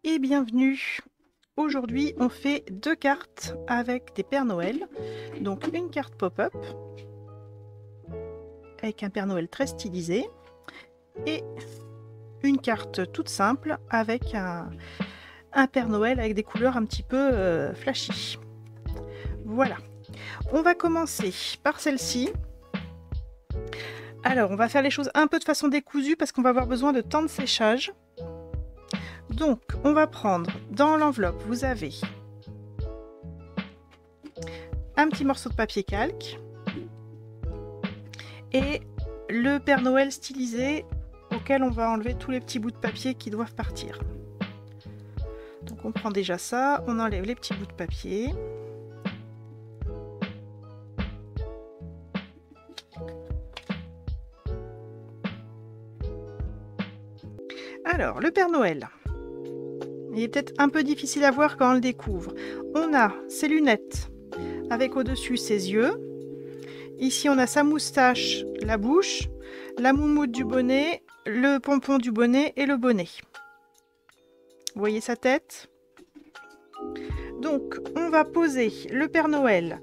et bienvenue. Aujourd'hui, on fait deux cartes avec des Pères Noël. Donc une carte pop-up avec un Père Noël très stylisé et une carte toute simple avec un Père Noël avec des couleurs un petit peu flashy. Voilà. On va commencer par celle-ci. Alors, on va faire les choses un peu de façon décousue parce qu'on va avoir besoin de temps de séchage. Donc, on va prendre dans l'enveloppe, vous avez un petit morceau de papier calque et le Père Noël stylisé auquel on va enlever tous les petits bouts de papier qui doivent partir. Donc, on prend déjà ça, on enlève les petits bouts de papier. Alors, le Père Noël. Il est peut-être un peu difficile à voir quand on le découvre. On a ses lunettes avec au-dessus ses yeux. Ici, on a sa moustache, la bouche, la moumoute du bonnet, le pompon du bonnet et le bonnet. Vous voyez sa tête? Donc, on va poser le Père Noël.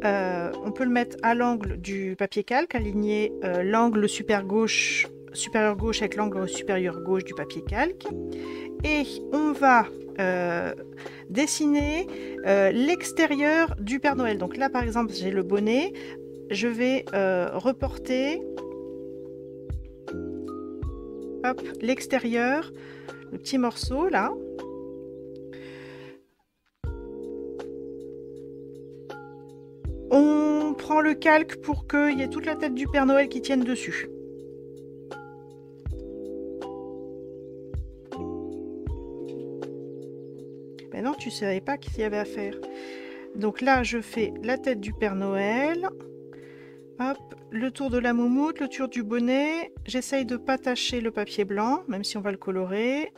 On peut le mettre à l'angle du papier calque, aligner l'angle supérieur gauche avec l'angle supérieur gauche du papier calque. Et on va dessiner l'extérieur du Père Noël. Donc là, par exemple, j'ai le bonnet. Je vais reporter l'extérieur, le petit morceau là. On prend le calque pour qu'il y ait toute la tête du Père Noël qui tienne dessus. Ben non, tu ne savais pas qu'il y avait à faire. Donc là, je fais la tête du Père Noël. Hop, le tour de la moumoute, le tour du bonnet. J'essaye de ne pas tacher le papier blanc, même si on va le colorer.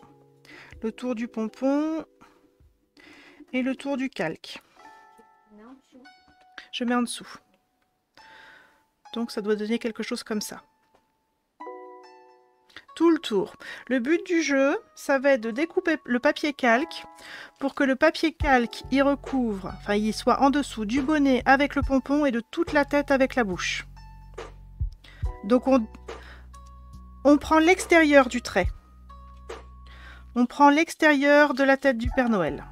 Le tour du pompon. Et le tour du calque. Je mets en dessous. Donc ça doit donner quelque chose comme ça. Tout le tour. Le but du jeu, ça va être de découper le papier calque pour que le papier calque y recouvre, enfin il soit en dessous du bonnet avec le pompon et de toute la tête avec la bouche. Donc on prend l'extérieur du trait. On prend l'extérieur de la tête du Père Noël.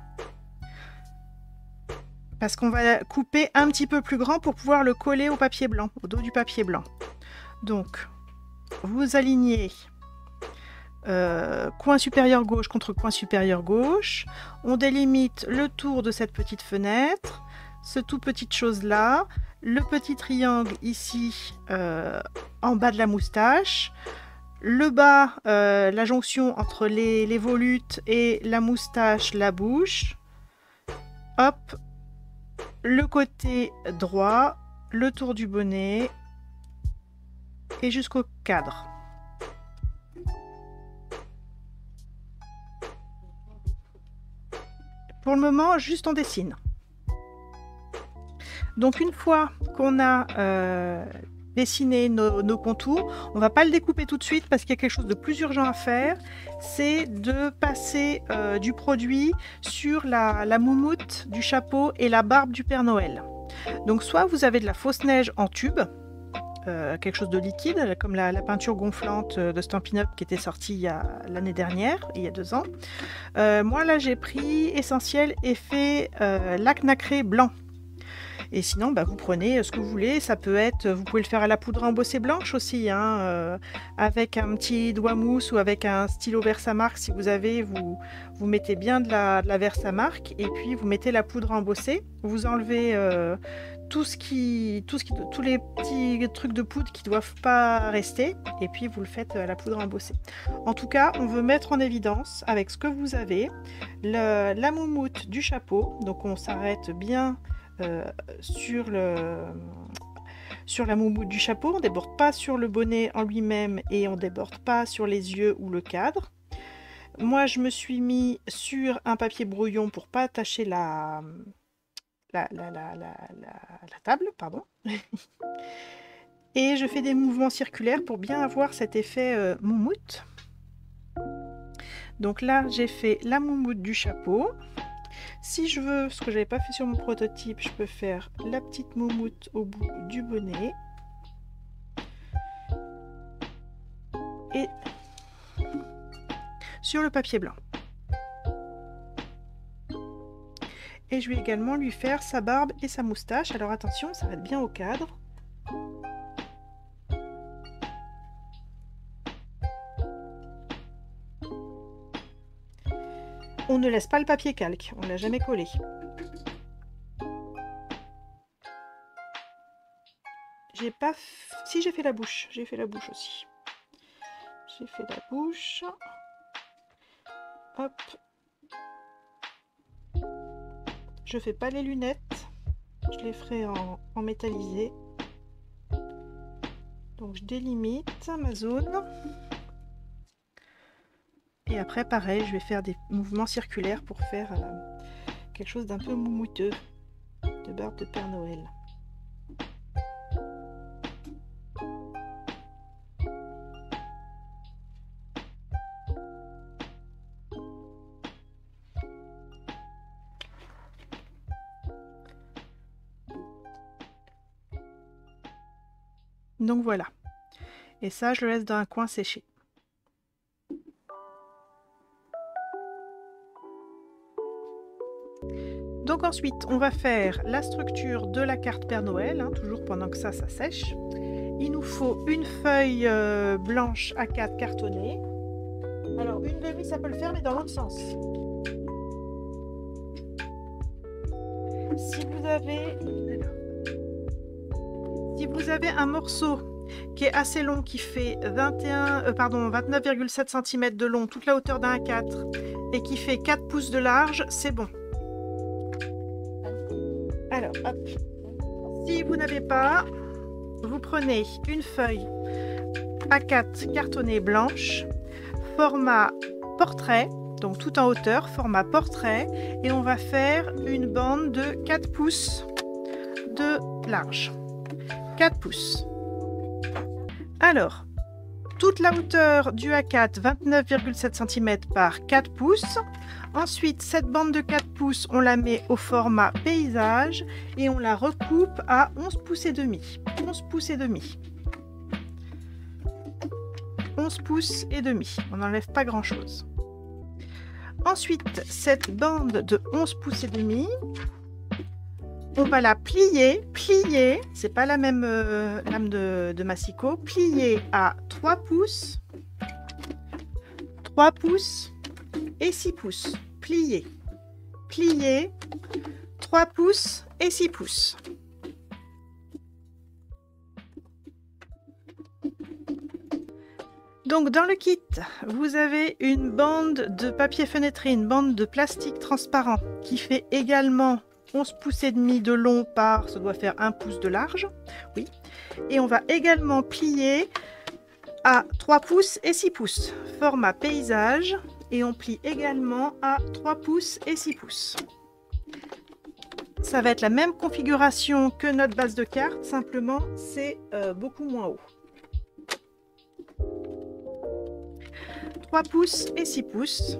Parce qu'on va couper un petit peu plus grand pour pouvoir le coller au papier blanc, au dos du papier blanc. Donc, vous alignez coin supérieur gauche contre coin supérieur gauche. On délimite le tour de cette petite fenêtre, ce tout petite chose là, le petit triangle ici en bas de la moustache, le bas, la jonction entre les volutes et la moustache, la bouche. Hop, le côté droit, le tour du bonnet et jusqu'au cadre. Pour le moment, juste on dessine. Donc une fois qu'on a dessiné nos contours, on ne va pas le découper tout de suite parce qu'il y a quelque chose de plus urgent à faire, c'est de passer du produit sur la moumoute du chapeau et la barbe du Père Noël. Donc soit vous avez de la fausse neige en tube, quelque chose de liquide, comme la peinture gonflante de Stampin' Up qui était sortie l'année dernière, il y a 2 ans. Moi là j'ai pris Essentiel Effet lac nacré blanc. Et sinon, bah, vous prenez ce que vous voulez. Ça peut être, vous pouvez le faire à la poudre embossée blanche aussi, hein, avec un petit doigt mousse ou avec un stylo Versamark. Si vous avez, vous mettez bien de la Versamark et puis vous mettez la poudre embossée. Vous enlevez tous les petits trucs de poudre qui ne doivent pas rester et puis vous le faites à la poudre embossée. En tout cas, on veut mettre en évidence avec ce que vous avez la moumoute du chapeau. Donc on s'arrête bien sur la moumoute du chapeau, on ne déborde pas sur le bonnet en lui-même et on ne déborde pas sur les yeux ou le cadre. Moi je me suis mis sur un papier brouillon pour pas attacher la table, pardon. Et je fais des mouvements circulaires pour bien avoir cet effet moumoute. Donc là, j'ai fait la moumoute du chapeau. Si je veux, ce que j'avais pas fait sur mon prototype, je peux faire la petite moumoute au bout du bonnet. Et sur le papier blanc. Et je vais également lui faire sa barbe et sa moustache. Alors attention, ça va être bien au cadre. On ne laisse pas le papier calque, on ne l'a jamais collé. J'ai pas... Si, j'ai fait la bouche aussi. J'ai fait la bouche. Hop. Je fais pas les lunettes, je les ferai en métallisé. Donc je délimite ma zone. Et après pareil, je vais faire des mouvements circulaires pour faire quelque chose d'un peu moumouteux de barbe de Père Noël. Donc voilà. Et ça, je le laisse dans un coin sécher. Donc ensuite, on va faire la structure de la carte Père Noël, hein, toujours pendant que ça sèche. Il nous faut une feuille blanche A4 cartonnée. Alors, une demi, ça peut le faire, mais dans l'autre sens. Si vous avez un morceau qui est assez long, qui fait 29,7 cm de long, toute la hauteur d'un A4, et qui fait 4 pouces de large, c'est bon. Alors, hop. Si vous n'avez pas, vous prenez une feuille A4 cartonnée blanche, format portrait, donc tout en hauteur, format portrait, et on va faire une bande de 4 pouces de large. 4 pouces. Alors, toute la hauteur du A4, 29,7 cm par 4 pouces. Ensuite, cette bande de 4 pouces, on la met au format paysage et on la recoupe à 11 pouces et demi. 11 pouces et demi. 11 pouces et demi. On n'enlève pas grand chose. Ensuite, cette bande de 11 pouces et demi, on va la plier, c'est pas la même lame de massicot, plier à 3 pouces, 3 pouces et 6 pouces. Plier, 3 pouces et 6 pouces. Donc dans le kit, vous avez une bande de papier fenêtré, une bande de plastique transparent qui fait également 11 pouces et demi de long par, ça doit faire 1 pouce de large, oui. Et on va également plier à 3 pouces et 6 pouces, format paysage, et on plie également à 3 pouces et 6 pouces. Ça va être la même configuration que notre base de carte, simplement c'est beaucoup moins haut. 3 pouces et 6 pouces.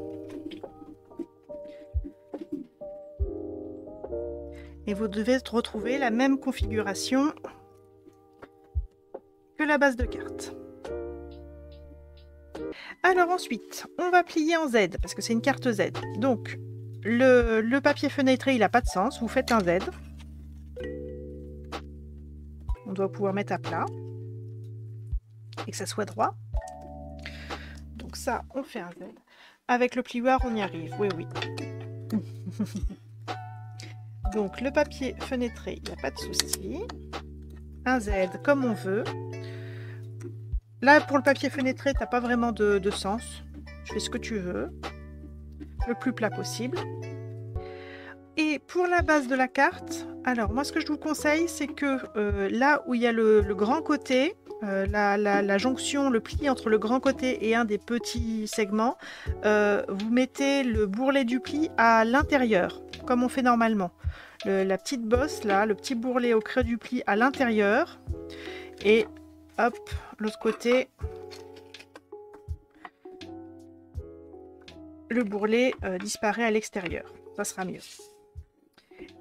Et vous devez retrouver la même configuration que la base de carte. Alors ensuite, on va plier en Z, parce que c'est une carte Z. Donc, le papier fenêtré, il n'a pas de sens. Vous faites un Z. On doit pouvoir mettre à plat. Et que ça soit droit. Donc ça, on fait un Z. Avec le plioir, on y arrive. Oui, oui. Donc le papier fenêtré, il n'y a pas de souci. Un Z comme on veut. Là, pour le papier fenêtré, tu n'as pas vraiment de sens. Tu fais ce que tu veux. Le plus plat possible. Et pour la base de la carte, alors moi ce que je vous conseille, c'est que là où il y a le grand côté, la jonction, le pli entre le grand côté et un des petits segments, vous mettez le bourrelet du pli à l'intérieur, comme on fait normalement. La petite bosse là, le petit bourrelet au creux du pli à l'intérieur, et hop, l'autre côté, le bourrelet disparaît à l'extérieur. Ça sera mieux.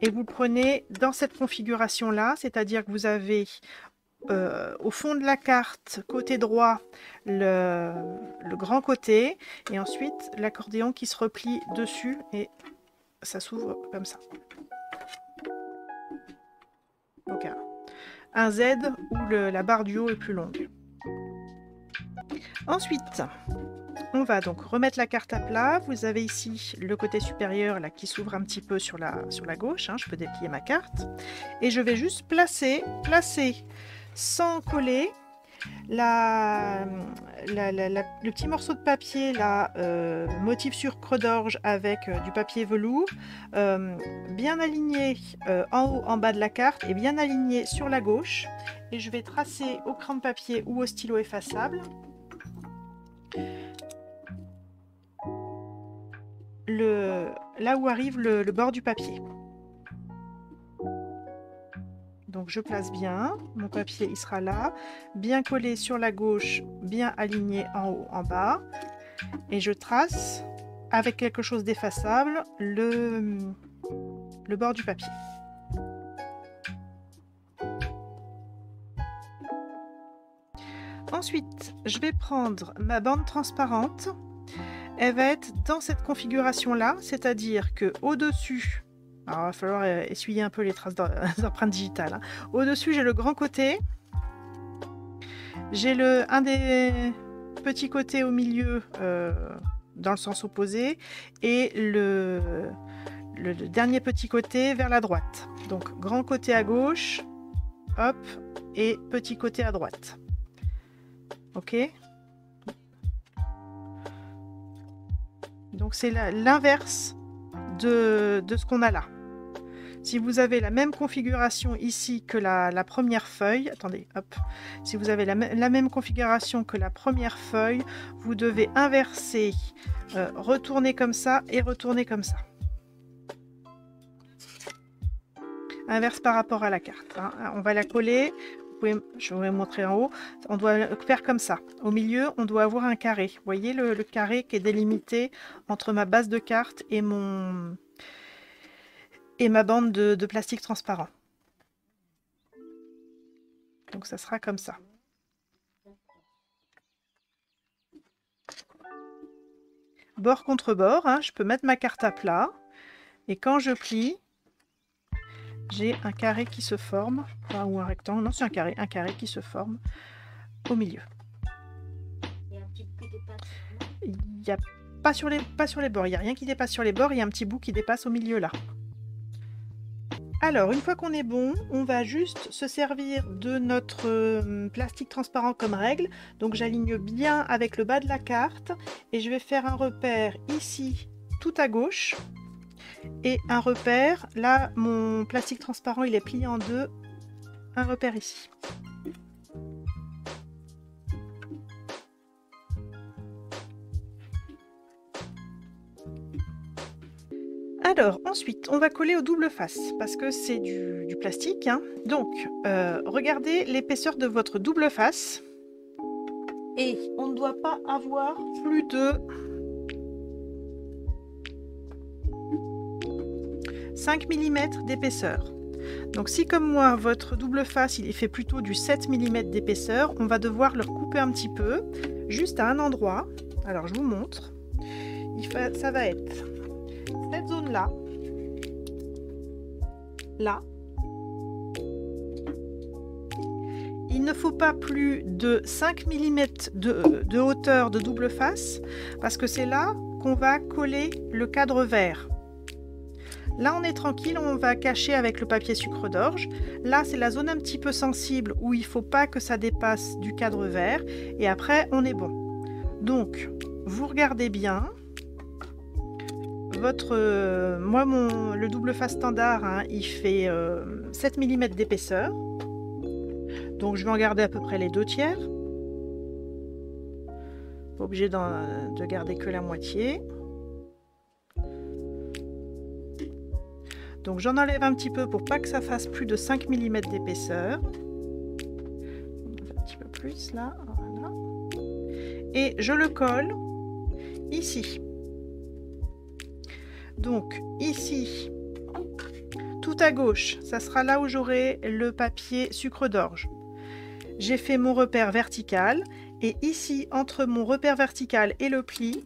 Et vous le prenez dans cette configuration-là, c'est-à-dire que vous avez au fond de la carte, côté droit, le grand côté, et ensuite l'accordéon qui se replie dessus, et ça s'ouvre comme ça. Donc un Z où la barre du haut est plus longue. Ensuite, on va donc remettre la carte à plat. Vous avez ici le côté supérieur là, qui s'ouvre un petit peu sur la gauche. Hein. Je peux déplier ma carte. Et je vais juste placer sans coller le petit morceau de papier là, motif sucre d'orge avec du papier velours, bien aligné en haut, en bas de la carte et bien aligné sur la gauche. Et je vais tracer au crayon de papier ou au stylo effaçable là où arrive le bord du papier. Donc je place bien, mon papier il sera là, bien collé sur la gauche, bien aligné en haut, en bas. Et je trace avec quelque chose d'effaçable le bord du papier. Ensuite, je vais prendre ma bande transparente. Elle va être dans cette configuration-là, c'est-à-dire que au-dessus, alors il va falloir essuyer un peu les traces d'empreintes digitales. Hein. Au-dessus, j'ai le grand côté. J'ai un des petits côtés au milieu dans le sens opposé et le dernier petit côté vers la droite. Donc grand côté à gauche, hop, et petit côté à droite. Ok? Donc c'est l'inverse de ce qu'on a là. Si vous avez la même configuration ici que la première feuille, attendez, hop, si vous avez la même configuration que la première feuille, vous devez inverser, retourner comme ça et retourner comme ça. Inverse par rapport à la carte. Hein. On va la coller. Je vais vous montrer en haut. On doit faire comme ça. Au milieu, on doit avoir un carré. Vous voyez le carré qui est délimité entre ma base de carte et ma bande de plastique transparent. Donc ça sera comme ça. Bord contre bord, hein, je peux mettre ma carte à plat. Et quand je plie, j'ai un carré qui se forme, enfin, ou un rectangle, non c'est un carré qui se forme au milieu. Il n'y a pas sur les bords, il n'y a rien qui dépasse sur les bords, il y a un petit bout qui dépasse au milieu là. Alors une fois qu'on est bon, on va juste se servir de notre plastique transparent comme règle. Donc j'aligne bien avec le bas de la carte et je vais faire un repère ici tout à gauche. Et un repère, là mon plastique transparent il est plié en deux, un repère ici. Alors ensuite on va coller au double face parce que c'est du plastique. Hein. Donc regardez l'épaisseur de votre double face et on ne doit pas avoir plus de 5 mm d'épaisseur. Donc si comme moi votre double face il fait plutôt du 7 mm d'épaisseur, on va devoir le couper un petit peu, juste à un endroit. Alors je vous montre. Ça va être cette zone là, là. Il ne faut pas plus de 5 mm de hauteur de double face parce que c'est là qu'on va coller le cadre vert. Là, on est tranquille, on va cacher avec le papier sucre d'orge. Là, c'est la zone un petit peu sensible où il ne faut pas que ça dépasse du cadre vert. Et après, on est bon. Donc, vous regardez bien. Le double face standard, hein, il fait 7 mm d'épaisseur. Donc, je vais en garder à peu près les 2/3. Pas obligé de garder que la moitié. Donc j'en enlève un petit peu pour pas que ça fasse plus de 5 mm d'épaisseur. Un petit peu plus là, voilà. Et je le colle ici. Donc ici, tout à gauche, ça sera là où j'aurai le papier sucre d'orge. J'ai fait mon repère vertical et ici, entre mon repère vertical et le pli,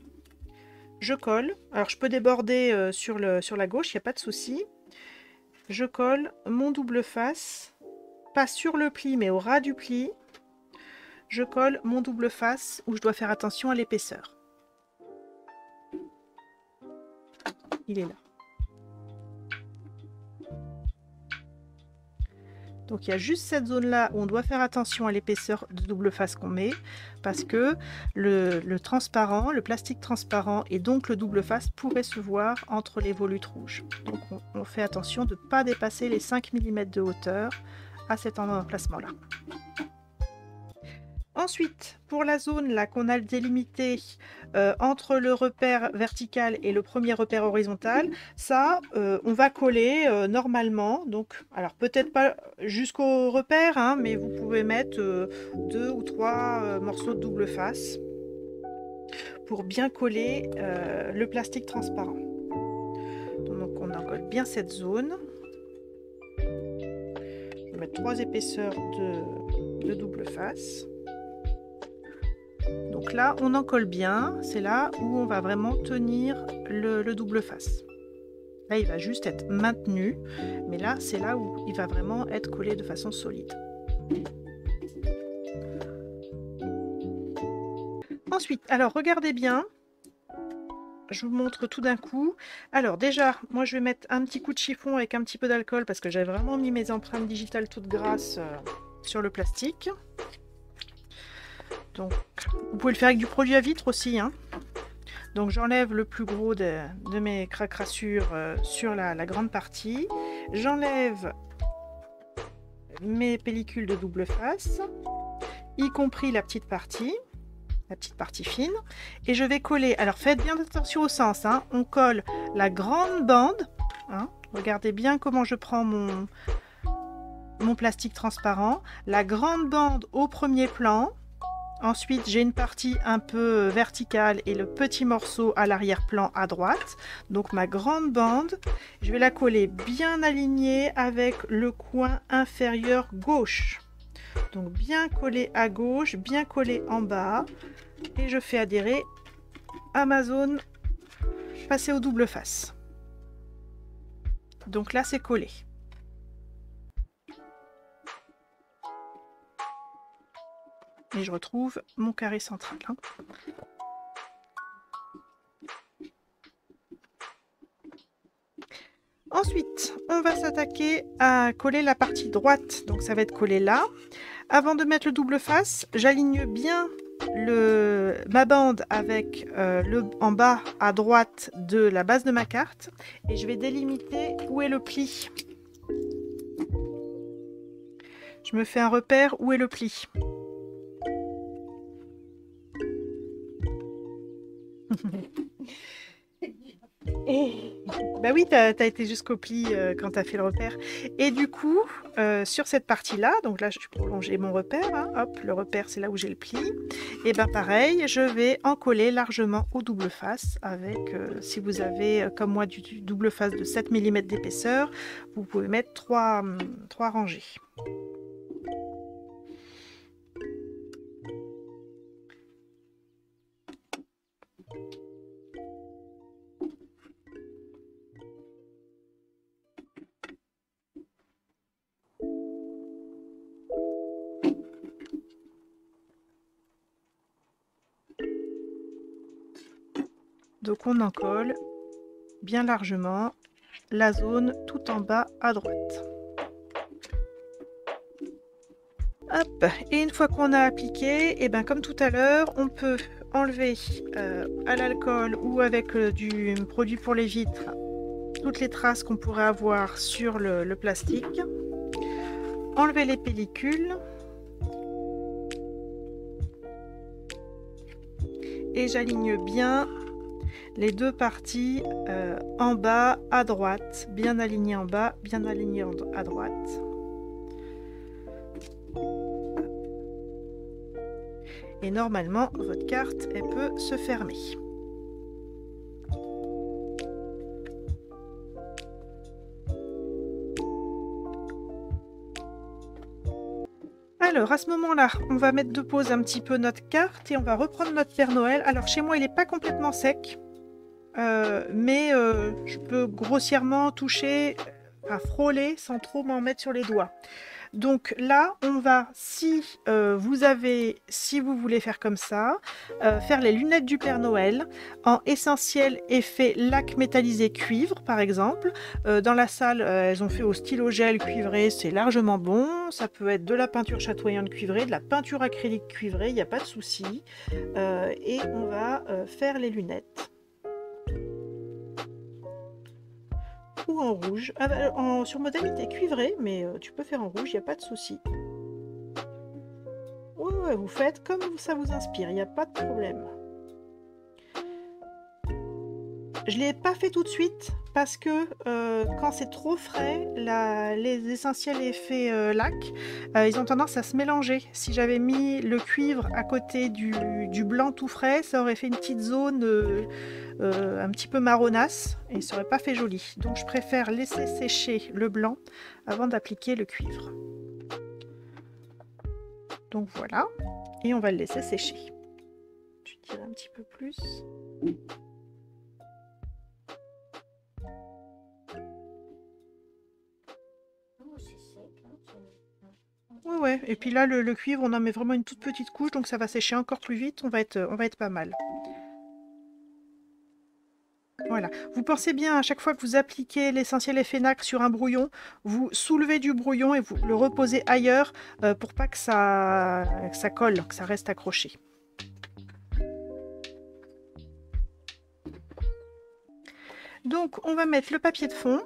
je colle. Alors je peux déborder sur la gauche, il n'y a pas de souci. Je colle mon double face, pas sur le pli mais au ras du pli. Je colle mon double face où je dois faire attention à l'épaisseur. Il est là. Donc il y a juste cette zone-là où on doit faire attention à l'épaisseur de double face qu'on met, parce que le transparent, le plastique transparent et donc le double face pourrait se voir entre les volutes rouges. Donc on fait attention de ne pas dépasser les 5 mm de hauteur à cet emplacement-là. Ensuite, pour la zone là qu'on a délimitée entre le repère vertical et le premier repère horizontal, ça, on va coller normalement. Donc, alors peut-être pas jusqu'au repère, hein, mais vous pouvez mettre 2 ou 3 morceaux de double face pour bien coller le plastique transparent. Donc, on en colle bien cette zone. Je vais mettre 3 épaisseurs de double face. Donc là, on en colle bien, c'est là où on va vraiment tenir le double face. Là, il va juste être maintenu, mais là, c'est là où il va vraiment être collé de façon solide. Ensuite, alors regardez bien, je vous montre tout d'un coup. Alors déjà, moi je vais mettre un petit coup de chiffon avec un petit peu d'alcool parce que j'avais vraiment mis mes empreintes digitales toutes grasses sur le plastique. Donc, vous pouvez le faire avec du produit à vitre aussi, hein. Donc j'enlève le plus gros de mes crassures sur la grande partie. J'enlève mes pellicules de double face, y compris la petite partie fine. Et je vais coller, alors faites bien attention au sens, hein. On colle la grande bande, hein. Regardez bien comment je prends mon plastique transparent, la grande bande au premier plan. Ensuite, j'ai une partie un peu verticale et le petit morceau à l'arrière-plan à droite. Donc ma grande bande, je vais la coller bien alignée avec le coin inférieur gauche. Donc bien collé à gauche, bien collé en bas. Et je fais adhérer à ma zone passée au double face. Donc là, c'est collé. Et je retrouve mon carré central. Hein. Ensuite, on va s'attaquer à coller la partie droite. Donc ça va être collé là. Avant de mettre le double face, j'aligne bien ma bande avec en bas à droite de la base de ma carte. Et je vais délimiter où est le pli. Je me fais un repère où est le pli. Bah oui, t'as été jusqu'au pli quand t'as fait le repère. Et du coup, sur cette partie-là, donc là, je suis prolongé mon repère. Hein, hop, le repère, c'est là où j'ai le pli. Et ben pareil, je vais en coller largement au double face avec, si vous avez, comme moi, du double face de 7 mm d'épaisseur, vous pouvez mettre 3 rangées. Donc on en colle bien largement la zone tout en bas à droite. Hop, et une fois qu'on a appliqué, et ben comme tout à l'heure, on peut enlever à l'alcool ou avec du produit pour les vitres toutes les traces qu'on pourrait avoir sur le plastique. Enlever les pellicules. Et j'aligne bien les deux parties en bas à droite, bien alignées en bas, bien alignées à droite. Et normalement, votre carte, elle peut se fermer. Alors, à ce moment-là, on va mettre de pause un petit peu notre carte et on va reprendre notre Père Noël. Alors, chez moi, il n'est pas complètement sec, mais je peux grossièrement toucher, enfin, frôler sans trop m'en mettre sur les doigts. Donc là, on va, si vous voulez faire comme ça, faire les lunettes du Père Noël en essentiel effet lac métallisé cuivre, par exemple. Dans la salle, elles ont fait au stylo gel cuivré, c'est largement bon. Ça peut être de la peinture chatoyante cuivrée, de la peinture acrylique cuivrée, il n'y a pas de souci. Et on va faire les lunettes. Ou en rouge, sur modalité cuivrée, mais tu peux faire en rouge, il n'y a pas de souci. Ouais, vous faites comme ça vous inspire, il n'y a pas de problème. Je ne l'ai pas fait tout de suite parce que quand c'est trop frais, les essentiels effets lac, ils ont tendance à se mélanger. Si j'avais mis le cuivre à côté du blanc tout frais, ça aurait fait une petite zone un petit peu marronasse et ça aurait pas fait joli. Donc je préfère laisser sécher le blanc avant d'appliquer le cuivre. Donc voilà, et on va le laisser sécher. Je tire un petit peu plus. Ouais, et puis là le cuivre, on en met vraiment une toute petite couche, donc ça va sécher encore plus vite, on va être pas mal. Voilà. Vous pensez bien à chaque fois que vous appliquez l'essentiel effet nacre sur un brouillon, vous soulevez du brouillon et vous le reposez ailleurs pour pas que ça colle, que ça reste accroché. Donc on va mettre le papier de fond.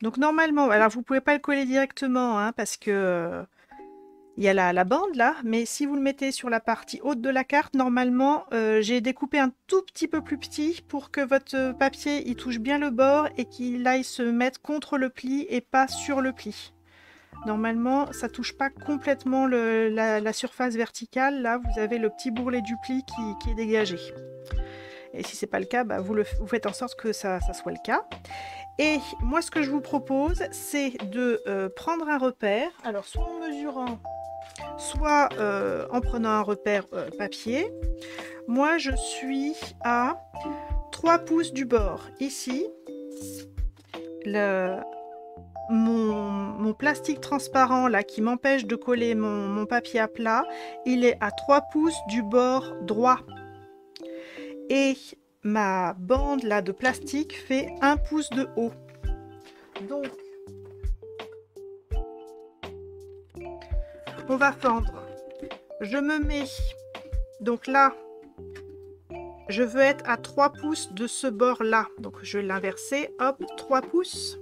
Donc normalement, alors vous pouvez pas le coller directement hein, parce que il y a la bande là, mais si vous le mettez sur la partie haute de la carte, normalement, j'ai découpé un tout petit peu plus petit pour que votre papier il touche bien le bord et qu'il aille se mettre contre le pli et pas sur le pli. Normalement, ça touche pas complètement la surface verticale. Là, vous avez le petit bourrelet du pli qui est dégagé. Et si c'est pas le cas, bah, vous faites en sorte que ça soit le cas. Et moi, ce que je vous propose, c'est de prendre un repère. Alors, soit en mesurant, soit en prenant un repère papier. Moi, je suis à 3 pouces du bord. Ici, mon plastique transparent là qui m'empêche de coller mon papier à plat, il est à 3 pouces du bord droit. Et ma bande là de plastique fait 1 pouce de haut. Donc, on va fendre. Je me mets, donc là, je veux être à 3 pouces de ce bord-là. Donc, je vais l'inverser, hop, 3 pouces.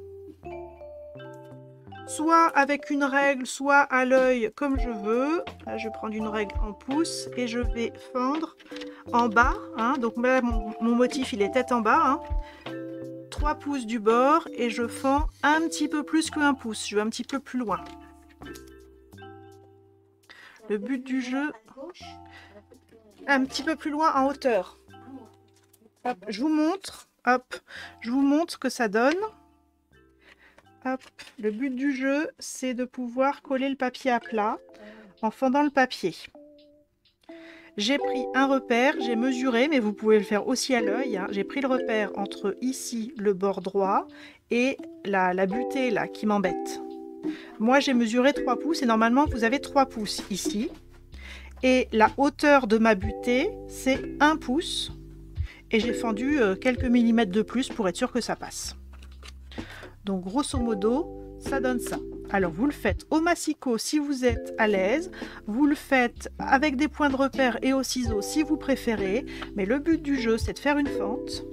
Soit avec une règle, soit à l'œil, comme je veux. Là, je vais prendre une règle en pouces et je vais fendre en bas. Hein. Donc là, mon motif, il est tête en bas. Hein. 3 pouces du bord et je fends un petit peu plus que 1 pouce. Je vais un petit peu plus loin. Le but du jeu, un petit peu plus loin en hauteur. Hop, je vous montre. Hop, je vous montre ce que ça donne. Hop, le but du jeu, c'est de pouvoir coller le papier à plat en fendant le papier. J'ai pris un repère, j'ai mesuré, mais vous pouvez le faire aussi à l'œil. Hein. J'ai pris le repère entre ici, le bord droit, et la butée là qui m'embête. Moi, j'ai mesuré 3 pouces et normalement, vous avez 3 pouces ici. Et la hauteur de ma butée, c'est 1 pouce. Et j'ai fendu quelques millimètres de plus pour être sûr que ça passe. Donc, grosso modo, ça donne ça. Alors, vous le faites au massicot si vous êtes à l'aise. Vous le faites avec des points de repère et au ciseau si vous préférez. Mais le but du jeu, c'est de faire une fente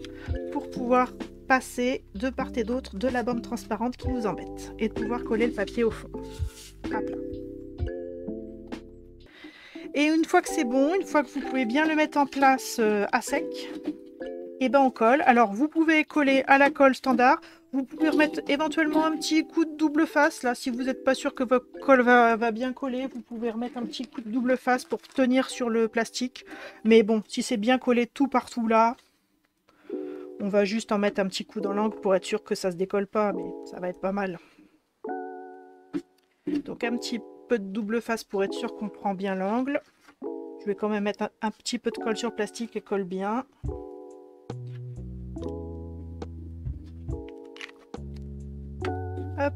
pour pouvoir passer de part et d'autre de la bande transparente qui nous embête et de pouvoir coller le papier au fond. À plat. Et une fois que c'est bon, une fois que vous pouvez bien le mettre en place à sec, et ben on colle. Alors vous pouvez coller à la colle standard, vous pouvez remettre éventuellement un petit coup de double face. Là, si vous n'êtes pas sûr que votre colle va bien coller, vous pouvez remettre un petit coup de double face pour tenir sur le plastique. Mais bon, si c'est bien collé tout partout là, on va juste en mettre un petit coup dans l'angle pour être sûr que ça se décolle pas, mais ça va être pas mal. Donc un petit peu de double face pour être sûr qu'on prend bien l'angle. Je vais quand même mettre un petit peu de colle sur plastique et colle bien. Hop.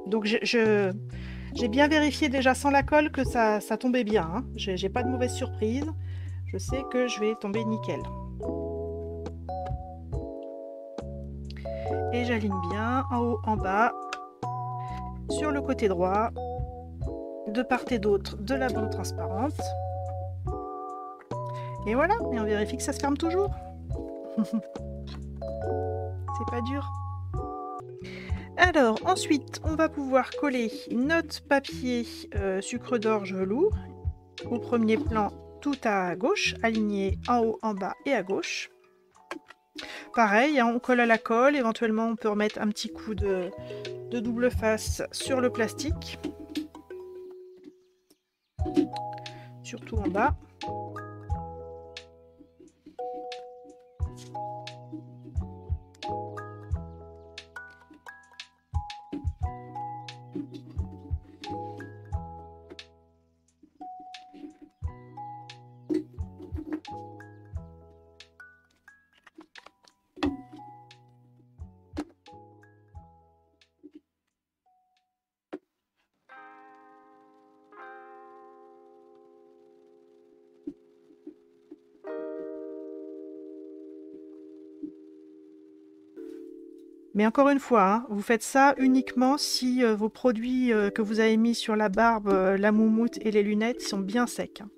Donc j'ai bien vérifié déjà sans la colle que ça tombait bien. Hein. J'ai pas de mauvaise surprise. Je sais que je vais tomber nickel. Et j'aligne bien en haut, en bas, sur le côté droit, de part et d'autre de la bande transparente. Et voilà, et on vérifie que ça se ferme toujours. C'est pas dur. Alors ensuite, on va pouvoir coller notre papier sucre d'orge velours au premier plan tout à gauche, aligné en haut, en bas et à gauche. Pareil, hein, on colle à la colle, éventuellement on peut remettre un petit coup de double face sur le plastique, surtout en bas. Mais encore une fois, hein, vous faites ça uniquement si vos produits que vous avez mis sur la barbe, la moumoute et les lunettes sont bien secs. Hein.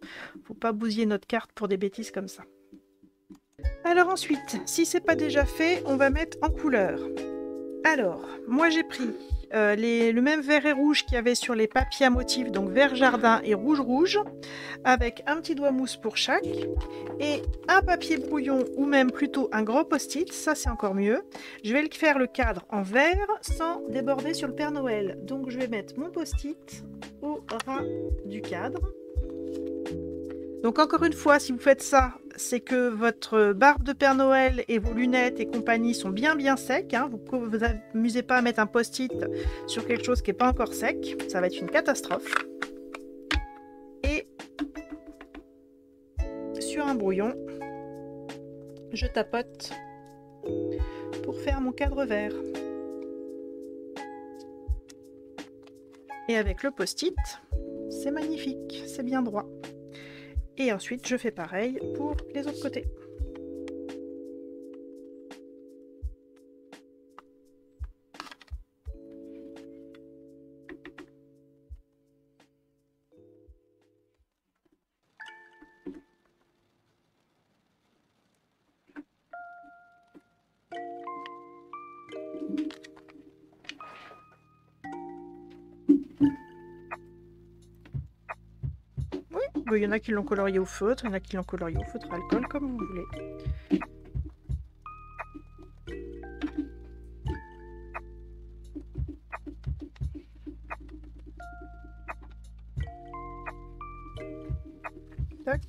Faut pas bousiller notre carte pour des bêtises comme ça. Alors ensuite, si c'est pas déjà fait, on va mettre en couleur. Alors, moi j'ai pris le même vert et rouge qu'il y avait sur les papiers à motifs, donc vert jardin et rouge, avec un petit doigt mousse pour chaque, et un papier brouillon ou même plutôt un gros post-it, ça c'est encore mieux. Je vais faire le cadre en vert sans déborder sur le Père Noël. Donc je vais mettre mon post-it au ras du cadre. Donc encore une fois, si vous faites ça, c'est que votre barbe de Père Noël et vos lunettes et compagnie sont bien secs. Hein. Vous ne vous amusez pas à mettre un post-it sur quelque chose qui n'est pas encore sec. Ça va être une catastrophe. Et sur un brouillon, je tapote pour faire mon cadre vert. Et avec le post-it, c'est magnifique, c'est bien droit. Et ensuite, je fais pareil pour les autres côtés. Il y en a qui l'ont colorié au feutre, il y en a qui l'ont colorié au feutre alcool, comme vous voulez. Tac.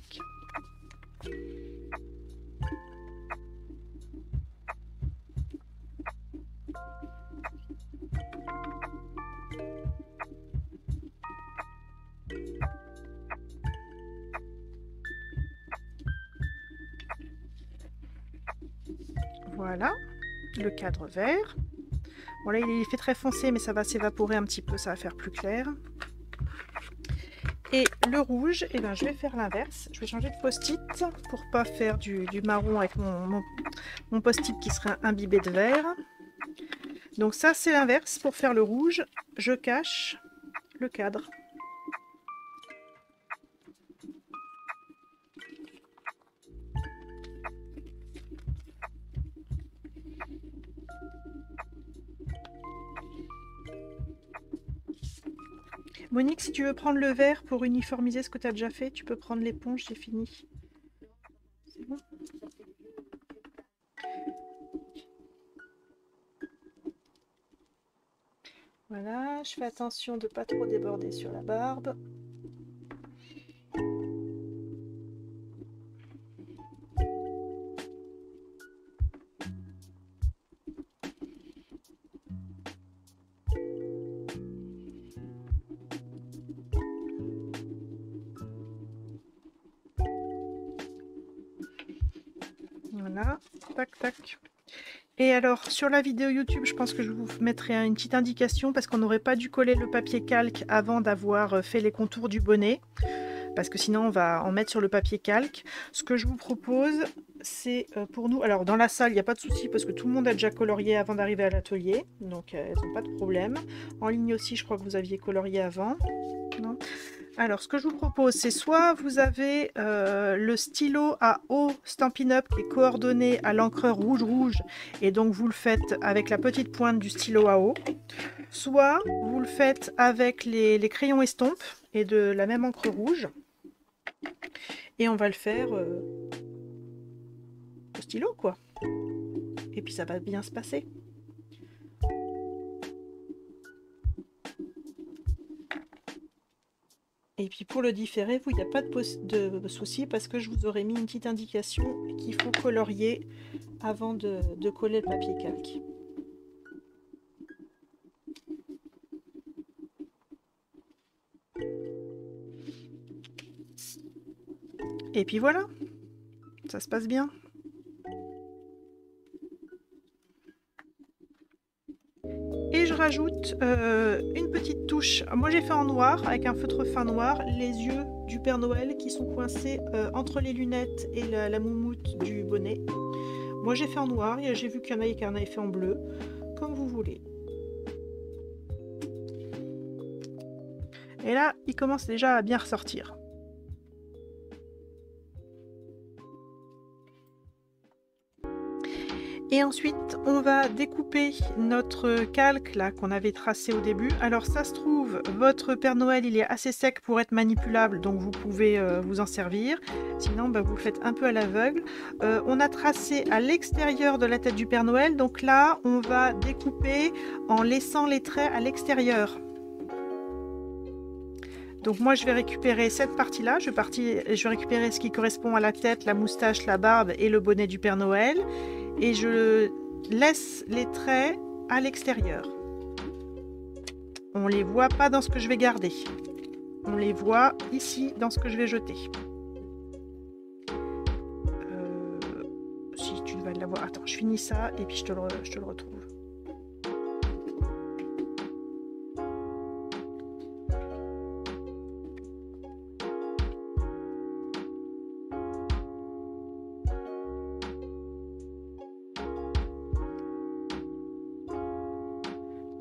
Voilà, le cadre vert. Bon là il fait très foncé mais ça va s'évaporer un petit peu, ça va faire plus clair. Et le rouge, eh ben, je vais faire l'inverse. Je vais changer de post-it pour pas faire du marron avec mon post-it qui serait imbibé de vert. Donc ça c'est l'inverse. Pour faire le rouge, je cache le cadre. Monique, si tu veux prendre le vert pour uniformiser ce que tu as déjà fait, tu peux prendre l'éponge, c'est fini. C'est bon. Voilà, je fais attention de ne pas trop déborder sur la barbe. Voilà, tac, tac. Et alors, sur la vidéo YouTube, je pense que je vous mettrai une petite indication parce qu'on n'aurait pas dû coller le papier calque avant d'avoir fait les contours du bonnet. Parce que sinon, on va en mettre sur le papier calque. Ce que je vous propose, c'est pour nous... Alors, dans la salle, il n'y a pas de souci parce que tout le monde a déjà colorié avant d'arriver à l'atelier. Donc, elles n'ont pas de problème. En ligne aussi, je crois que vous aviez colorié avant. Non. Alors, ce que je vous propose, c'est soit vous avez le stylo à eau Stampin' Up qui est coordonné à l'encreur rouge et donc vous le faites avec la petite pointe du stylo à eau, soit vous le faites avec les crayons estompes et de la même encre rouge et on va le faire au stylo quoi. Et puis ça va bien se passer. Et puis pour le différer, il n'y a pas de souci parce que je vous aurais mis une petite indication qu'il faut colorier avant de coller le papier calque. Et puis voilà, ça se passe bien. Et je rajoute une petite touche. Moi j'ai fait en noir, avec un feutre fin noir, les yeux du Père Noël qui sont coincés entre les lunettes et la moumoute du bonnet. Moi j'ai fait en noir, et j'ai vu qu'il y en a qui en avaient fait en bleu, comme vous voulez. Et là, il commence déjà à bien ressortir. Et ensuite, on va découper notre calque là qu'on avait tracé au début. Alors ça se trouve, votre Père Noël il est assez sec pour être manipulable, donc vous pouvez vous en servir. Sinon, bah, vous le faites un peu à l'aveugle. On a tracé à l'extérieur de la tête du Père Noël, donc là, on va découper en laissant les traits à l'extérieur. Donc moi, je vais récupérer cette partie-là. Je vais récupérer ce qui correspond à la tête, la moustache, la barbe et le bonnet du Père Noël. Et je laisse les traits à l'extérieur. On les voit pas dans ce que je vais garder. On les voit ici dans ce que je vais jeter. Si tu vas l'avoir. Attends, je finis ça et puis je te le retrouve.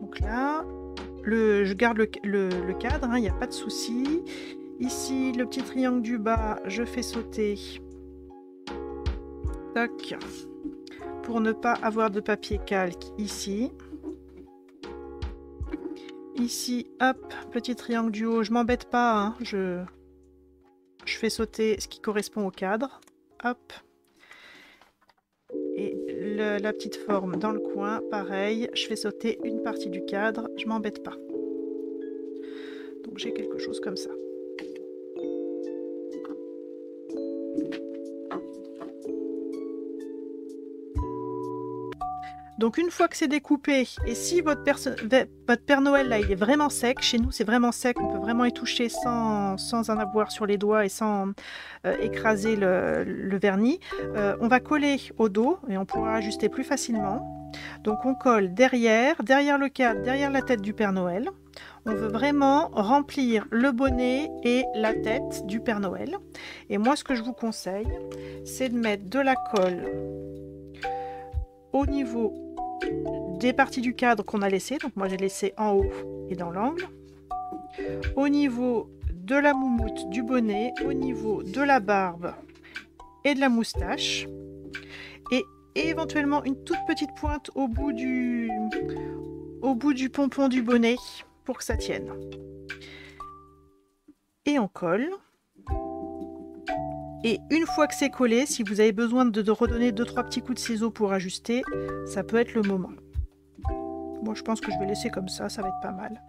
Donc là, je garde le cadre, il n'y a pas de souci. Ici, le petit triangle du bas, je fais sauter. Toc. Pour ne pas avoir de papier calque ici. Ici, hop, petit triangle du haut, je m'embête pas, hein, je fais sauter ce qui correspond au cadre. Hop. Et la petite forme dans le coin, pareil, je fais sauter une partie du cadre, je m'embête pas. Donc j'ai quelque chose comme ça. Donc une fois que c'est découpé, et si votre Père Noël là il est vraiment sec, chez nous c'est vraiment sec, on peut vraiment y toucher sans en avoir sur les doigts et sans écraser le vernis, on va coller au dos et on pourra ajuster plus facilement. Donc on colle derrière le cadre, derrière la tête du Père Noël. On veut vraiment remplir le bonnet et la tête du Père Noël. Et moi ce que je vous conseille, c'est de mettre de la colle au niveau des parties du cadre qu'on a laissé. Donc moi j'ai laissé en haut et dans l'angle, au niveau de la moumoute du bonnet, au niveau de la barbe et de la moustache, et éventuellement une toute petite pointe au bout du pompon du bonnet pour que ça tienne. Et on colle. Et une fois que c'est collé, si vous avez besoin de redonner 2-3 petits coups de ciseaux pour ajuster, ça peut être le moment. Moi, je pense que je vais laisser comme ça va être pas mal.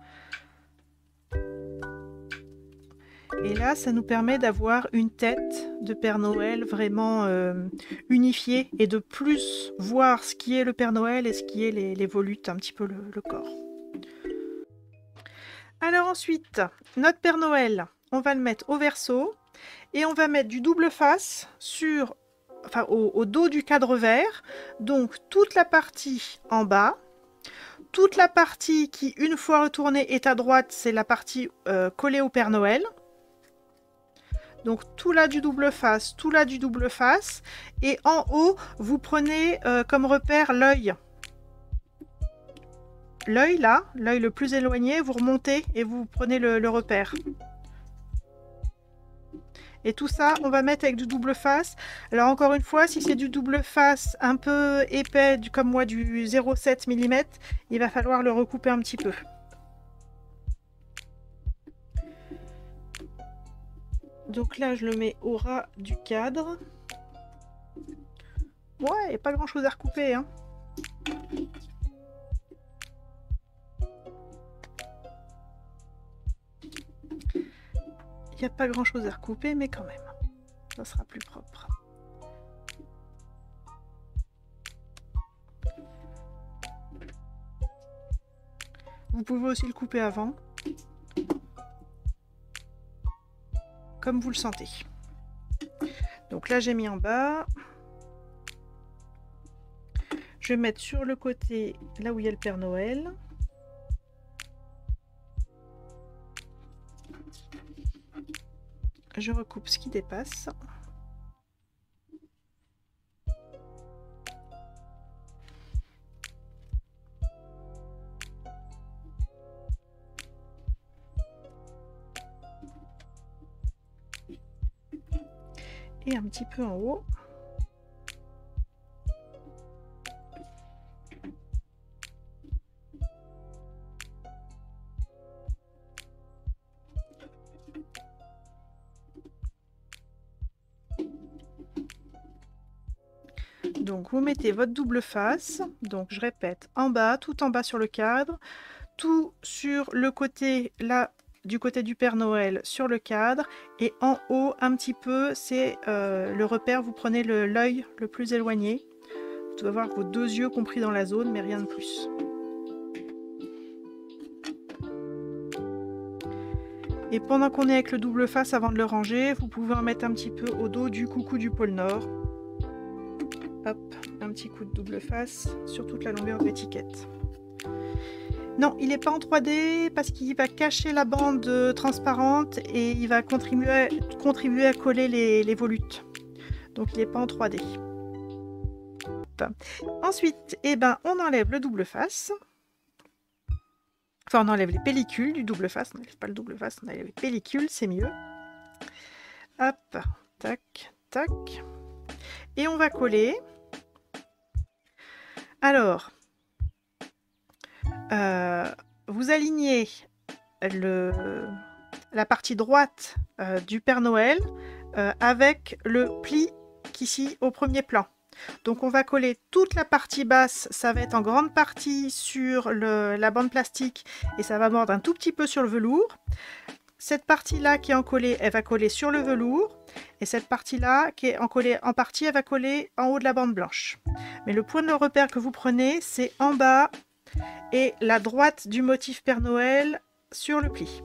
Et là, ça nous permet d'avoir une tête de Père Noël vraiment unifiée et de plus voir ce qui est le Père Noël et ce qui est les volutes, un petit peu le corps. Alors ensuite, notre Père Noël, on va le mettre au verso. Et on va mettre du double face sur enfin au dos du cadre vert, donc toute la partie en bas, toute la partie qui, une fois retournée, est à droite, c'est la partie collée au Père Noël. Donc tout là du double face, tout là du double face. Et en haut, vous prenez comme repère l'œil. L'œil là, l'œil le plus éloigné, vous remontez et vous prenez le repère. Et tout ça, on va mettre avec du double face. Alors encore une fois, si c'est du double face un peu épais, comme moi du 0,7 mm, il va falloir le recouper un petit peu. Donc là, je le mets au ras du cadre. Ouais, il n'y a pas grand chose à recouper, hein. Il n'y a pas grand chose à recouper, mais quand même, ça sera plus propre. Vous pouvez aussi le couper avant, comme vous le sentez. Donc là, j'ai mis en bas. Je vais mettre sur le côté, là où il y a le Père Noël. Je recoupe ce qui dépasse. Et un petit peu en haut. Donc vous mettez votre double face, donc je répète, en bas, tout en bas sur le cadre, tout sur le côté, là, du côté du Père Noël sur le cadre, et en haut un petit peu, c'est le repère, vous prenez l'œil le plus éloigné. Vous devez avoir vos deux yeux compris dans la zone, mais rien de plus. Et pendant qu'on est avec le double face, avant de le ranger, vous pouvez en mettre un petit peu au dos du coucou du pôle Nord. Hop, un petit coup de double face sur toute la longueur de l'étiquette. Non, il n'est pas en 3D parce qu'il va cacher la bande transparente et il va contribuer à coller les volutes. Donc il n'est pas en 3D. Ensuite, eh ben, on enlève le double face. Enfin, on enlève les pellicules du double face. On n'enlève pas le double face, on enlève les pellicules, c'est mieux. Hop, tac, tac. Et on va coller. Alors, vous alignez la partie droite du Père Noël avec le pli qui ici au premier plan. Donc on va coller toute la partie basse, ça va être en grande partie sur la bande plastique et ça va mordre un tout petit peu sur le velours. Cette partie-là qui est encollée, elle va coller sur le velours. Et cette partie-là qui est encollée en partie, elle va coller en haut de la bande blanche. Mais le point de repère que vous prenez, c'est en bas et la droite du motif Père Noël sur le pli.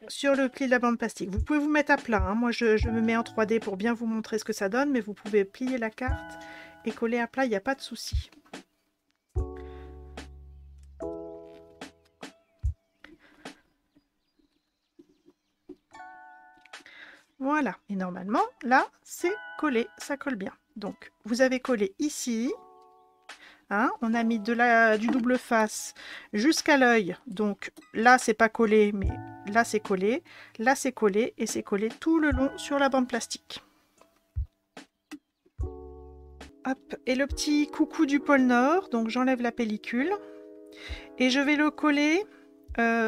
Sur le pli de la bande plastique. Vous pouvez vous mettre à plat. Hein. Moi, je me mets en 3D pour bien vous montrer ce que ça donne, mais vous pouvez plier la carte et coller à plat, il n'y a pas de souci. Voilà, et normalement, là, c'est collé, ça colle bien. Donc, vous avez collé ici, hein, on a mis du double face jusqu'à l'œil. Donc là, c'est pas collé, mais là, c'est collé. Là, c'est collé, et c'est collé tout le long sur la bande plastique. Hop, et le petit coucou du pôle Nord, donc j'enlève la pellicule. Et je vais le coller...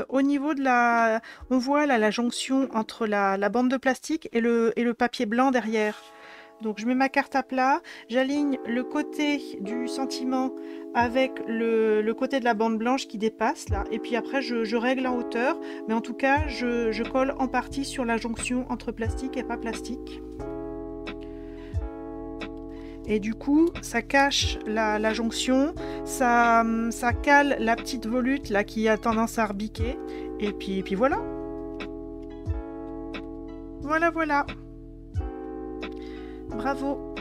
au niveau de la... On voit là la jonction entre la bande de plastique et le papier blanc derrière. Donc je mets ma carte à plat, j'aligne le côté du sentiment avec le côté de la bande blanche qui dépasse là. Et puis après je règle en hauteur. Mais en tout cas je colle en partie sur la jonction entre plastique et pas plastique. Et du coup, ça cache la jonction, ça cale la petite volute là qui a tendance à rebiquer. Et puis voilà. Voilà. Bravo.